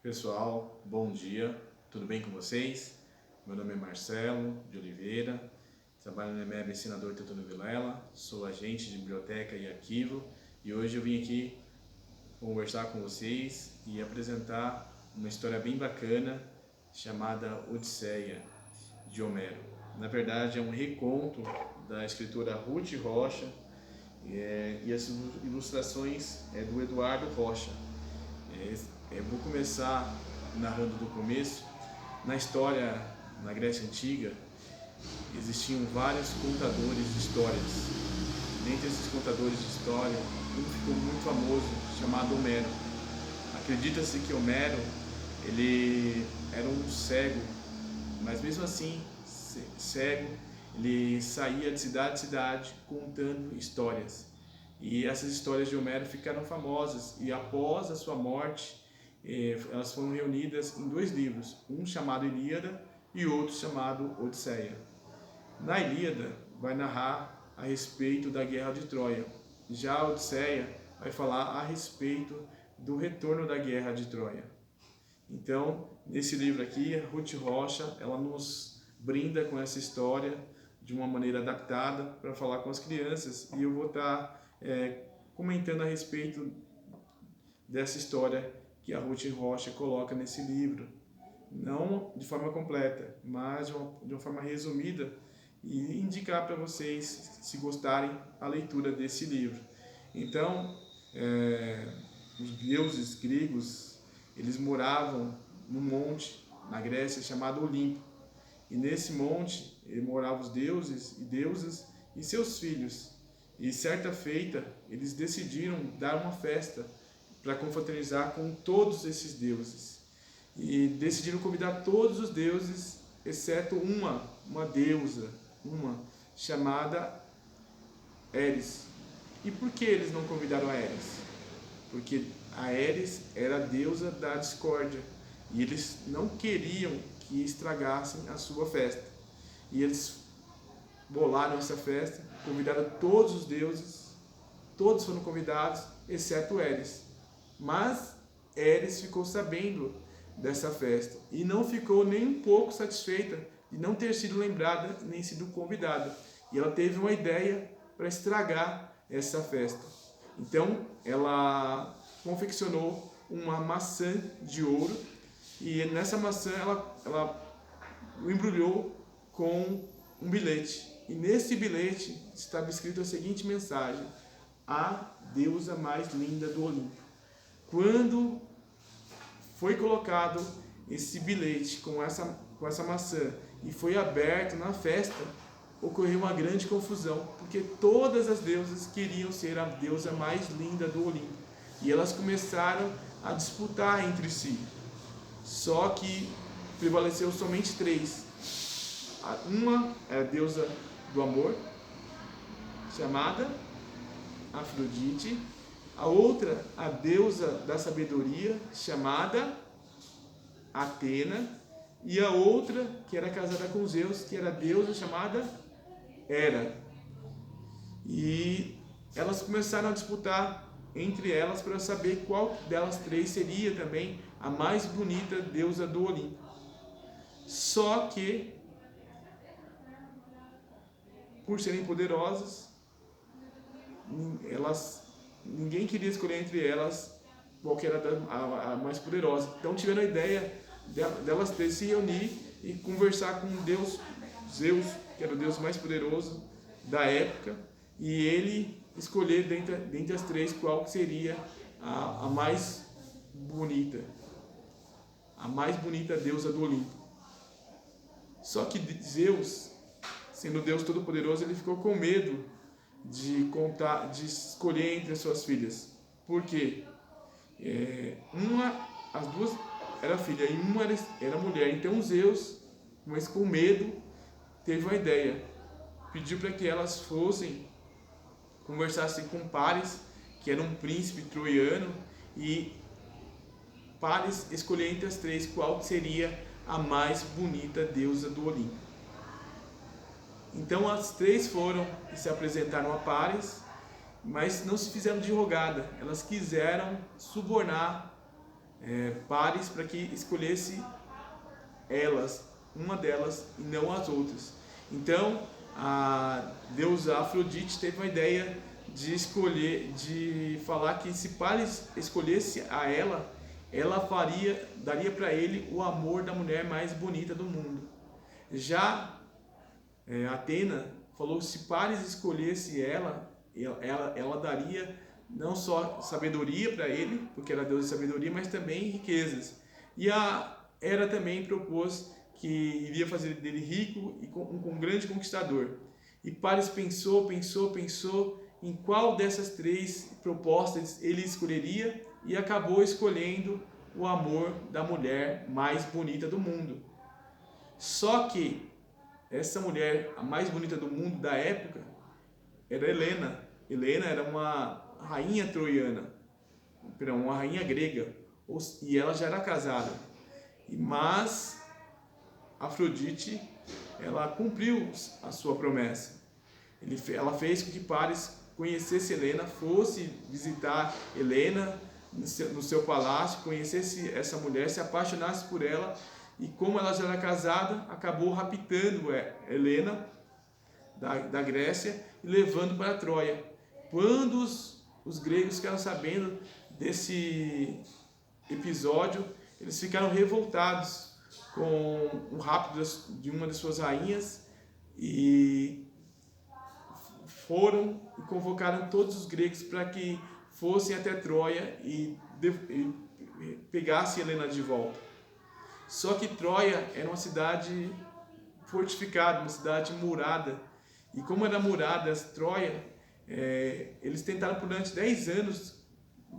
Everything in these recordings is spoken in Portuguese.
Pessoal, bom dia, tudo bem com vocês? Meu nome é Marcelo de Oliveira, trabalho no EMEB Senador Teotônio Vilela, sou agente de biblioteca e arquivo e hoje eu vim aqui conversar com vocês e apresentar uma história bem bacana chamada Odisseia de Homero. Na verdade é um reconto da escritora Ruth Rocha e as ilustrações é do Eduardo Rocha. Eu vou começar narrando do começo. Na história, na Grécia Antiga, existiam vários contadores de histórias. Dentre esses contadores de história, um ficou muito famoso, chamado Homero. Acredita-se que Homero, ele era um cego, mas mesmo assim, cego, ele saía de cidade em cidade contando histórias. E essas histórias de Homero ficaram famosas e após a sua morte, elas foram reunidas em dois livros, um chamado Ilíada e outro chamado Odisseia. Na Ilíada vai narrar a respeito da guerra de Troia, já a Odisseia vai falar a respeito do retorno da guerra de Troia. Então, nesse livro aqui, a Ruth Rocha, ela nos brinda com essa história de uma maneira adaptada para falar com as crianças e eu vou estar comentando a respeito dessa história que a Ruth Rocha coloca nesse livro, não de forma completa, mas de uma forma resumida e indicar para vocês, se gostarem, a leitura desse livro. Então, os deuses gregos, eles moravam num monte na Grécia chamado Olimpo, e nesse monte moravam os deuses e deusas e seus filhos. E certa feita, eles decidiram dar uma festa para confraternizar com todos esses deuses. E decidiram convidar todos os deuses, exceto uma deusa, chamada Eris. E por que eles não convidaram a Eris? Porque a Eris era a deusa da discórdia. E eles não queriam que estragassem a sua festa. E eles bolaram essa festa, convidaram todos os deuses, todos foram convidados, exceto Eris. Mas Eris ficou sabendo dessa festa e não ficou nem um pouco satisfeita de não ter sido lembrada nem sido convidada. E ela teve uma ideia para estragar essa festa. Então ela confeccionou uma maçã de ouro e nessa maçã ela embrulhou com um bilhete. E nesse bilhete estava escrito a seguinte mensagem: a deusa mais linda do Olimpo. Quando foi colocado esse bilhete com essa maçã e foi aberto na festa, ocorreu uma grande confusão, porque todas as deusas queriam ser a deusa mais linda do Olimpo. E elas começaram a disputar entre si. Só que prevaleceu somente três. Uma é a deusa do amor, chamada Afrodite. A outra, a deusa da sabedoria, chamada Atena. E a outra, que era casada com Zeus, que era a deusa chamada Hera. E elas começaram a disputar entre elas para saber qual delas três seria também a mais bonita deusa do Olimpo. Só que, por serem poderosas, ninguém queria escolher entre elas qual que era a mais poderosa. Então tiveram a ideia delas três se reunir e conversar com o deus Zeus, que era o deus mais poderoso da época, e ele escolher dentre as três qual seria a mais bonita deusa do Olimpo. Só que Zeus, sendo Deus Todo-Poderoso, ele ficou com medo de escolher entre as suas filhas. Por quê? As duas era filha e uma era mulher. Então Zeus, mas com medo, teve uma ideia. Pediu para que elas conversassem com Paris, que era um príncipe troiano, e Paris escolher entre as três qual seria a mais bonita deusa do Olimpo. Então as três foram e se apresentaram a Paris, mas não se fizeram de rogada. Elas quiseram subornar pares para que escolhesse uma delas e não as outras. Então a deusa Afrodite teve uma ideia de falar que se Paris escolhesse a ela daria para ele o amor da mulher mais bonita do mundo. Já Atena falou que se Paris escolhesse ela daria não só sabedoria para ele, porque era deusa de sabedoria, mas também riquezas. E a Hera também propôs que iria fazer dele rico e um grande conquistador. E Paris pensou em qual dessas três propostas ele escolheria e acabou escolhendo o amor da mulher mais bonita do mundo. Só que essa mulher, a mais bonita do mundo da época, era Helena. Helena era uma rainha troiana, uma rainha grega, e ela já era casada. Mas Afrodite, ela cumpriu a sua promessa. Ela fez com que Paris conhecesse Helena, fosse visitar Helena no seu palácio, conhecesse essa mulher, se apaixonasse por ela, e como ela já era casada, acabou raptando Helena da Grécia e levando para Troia. Quando os gregos ficaram sabendo desse episódio, eles ficaram revoltados com o rapto de uma de suas rainhas e foram e convocaram todos os gregos para que fossem até Troia e pegassem Helena de volta. Só que Troia era uma cidade fortificada, uma cidade murada. E como era murada, Troia, eles tentaram durante 10 anos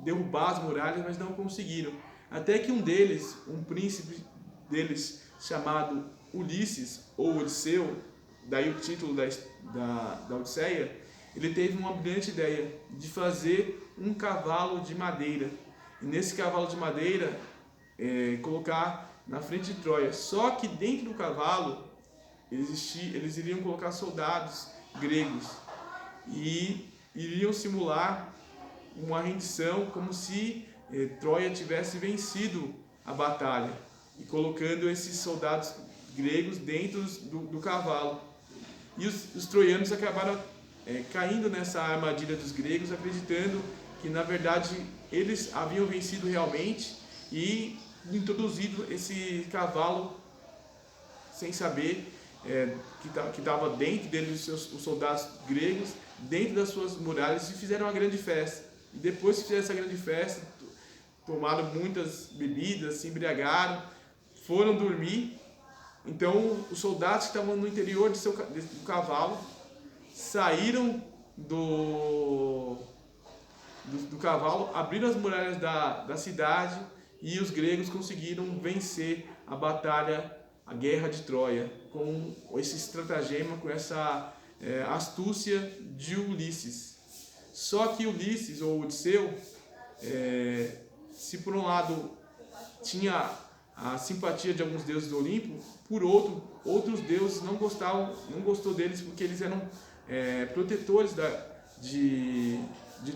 derrubar as muralhas, mas não conseguiram. Até que um deles, um príncipe deles chamado Ulisses, ou Odisseu, daí o título da Odisseia, ele teve uma brilhante ideia de fazer um cavalo de madeira. E nesse cavalo de madeira, colocar na frente de Troia. Só que dentro do cavalo, eles iriam colocar soldados gregos e iriam simular uma rendição como se Troia tivesse vencido a batalha, e colocando esses soldados gregos dentro do cavalo. E os troianos acabaram caindo nessa armadilha dos gregos, acreditando que na verdade eles haviam vencido realmente e introduzido esse cavalo sem saber que estava dentro deles os soldados gregos, dentro das suas muralhas, e fizeram uma grande festa. E depois que fizeram essa grande festa, tomaram muitas bebidas, se embriagaram, foram dormir. Então os soldados que estavam no interior do cavalo saíram do cavalo, abriram as muralhas da cidade, e os gregos conseguiram vencer a batalha, a guerra de Troia, com esse estratagema, com essa astúcia de Ulisses. Só que Ulisses, ou Odisseu, se por um lado tinha a simpatia de alguns deuses do Olimpo, por outros deuses não gostou deles, porque eles eram protetores de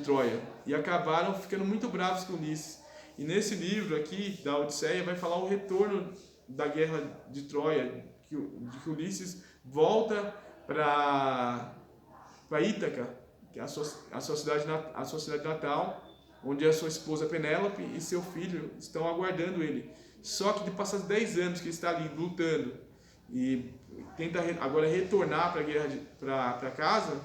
Troia, e acabaram ficando muito bravos com Ulisses. E nesse livro aqui da Odisseia vai falar o retorno da guerra de Troia, que Ulisses volta para Ítaca, que é a sua cidade natal, onde a sua esposa Penélope e seu filho estão aguardando ele. Só que de passar 10 anos que ele está ali lutando e tenta agora retornar para casa,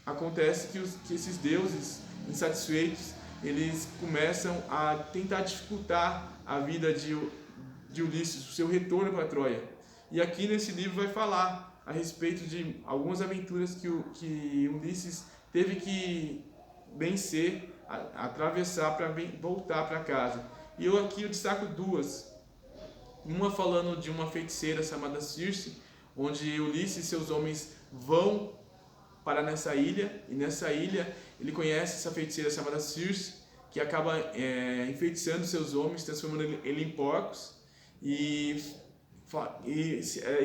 acontece que esses deuses insatisfeitos, eles começam a tentar dificultar a vida de Ulisses, o seu retorno para Troia. E aqui nesse livro vai falar a respeito de algumas aventuras que Ulisses teve que vencer, atravessar para voltar para casa. E eu destaco duas. Uma falando de uma feiticeira chamada Circe, onde Ulisses e seus homens vão para nessa ilha, e nessa ilha ele conhece essa feiticeira chamada Circe, que acaba enfeitiçando seus homens, transformando ele em porcos, e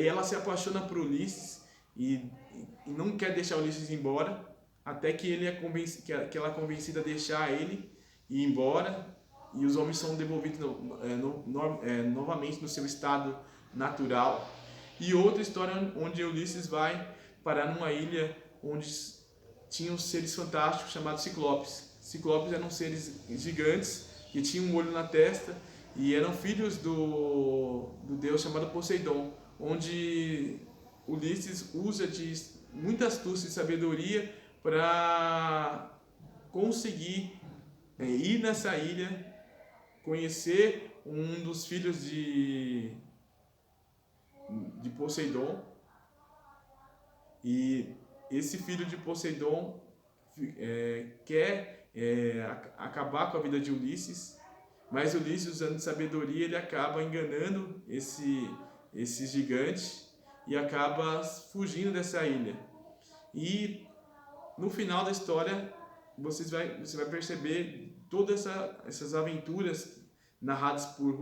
ela se apaixona por Ulisses e não quer deixar Ulisses ir embora, até que ela é convencida a deixar ele ir embora. e os homens são devolvidos novamente no seu estado natural. E outra história onde Ulisses vai parar numa ilha onde tinham seres fantásticos chamados ciclopes. Ciclopes eram seres gigantes que tinham um olho na testa e eram filhos do deus chamado Poseidon, onde Ulisses usa de muita astúcia e sabedoria para conseguir ir nessa ilha, conhecer um dos filhos de Poseidon, e esse filho de Poseidon quer acabar com a vida de Ulisses, mas Ulisses, usando sabedoria, ele acaba enganando esse gigante e acaba fugindo dessa ilha. E no final da história você vai perceber todas essas aventuras narradas por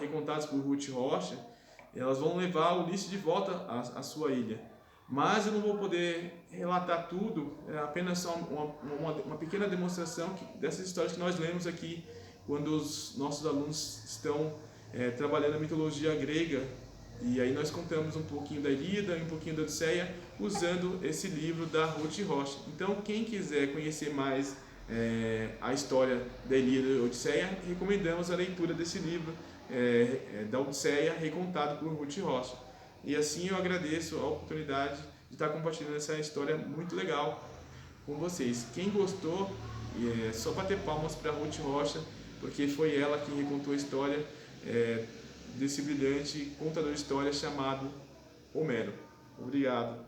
recontadas por Ruth Rocha. Elas vão levar Ulisses de volta à sua ilha. Mas eu não vou poder relatar tudo, é apenas só uma pequena demonstração dessas histórias que nós lemos aqui quando os nossos alunos estão trabalhando a mitologia grega. E aí nós contamos um pouquinho da Ilíada e um pouquinho da Odisseia usando esse livro da Ruth Rocha. Então, quem quiser conhecer mais a história da Ilíada e da Odisseia, recomendamos a leitura desse livro da Odisseia, recontado por Ruth Rocha. E assim eu agradeço a oportunidade de estar compartilhando essa história muito legal com vocês. Quem gostou, é só bater palmas para Ruth Rocha, porque foi ela que recontou a história desse brilhante contador de histórias chamado Homero. Obrigado.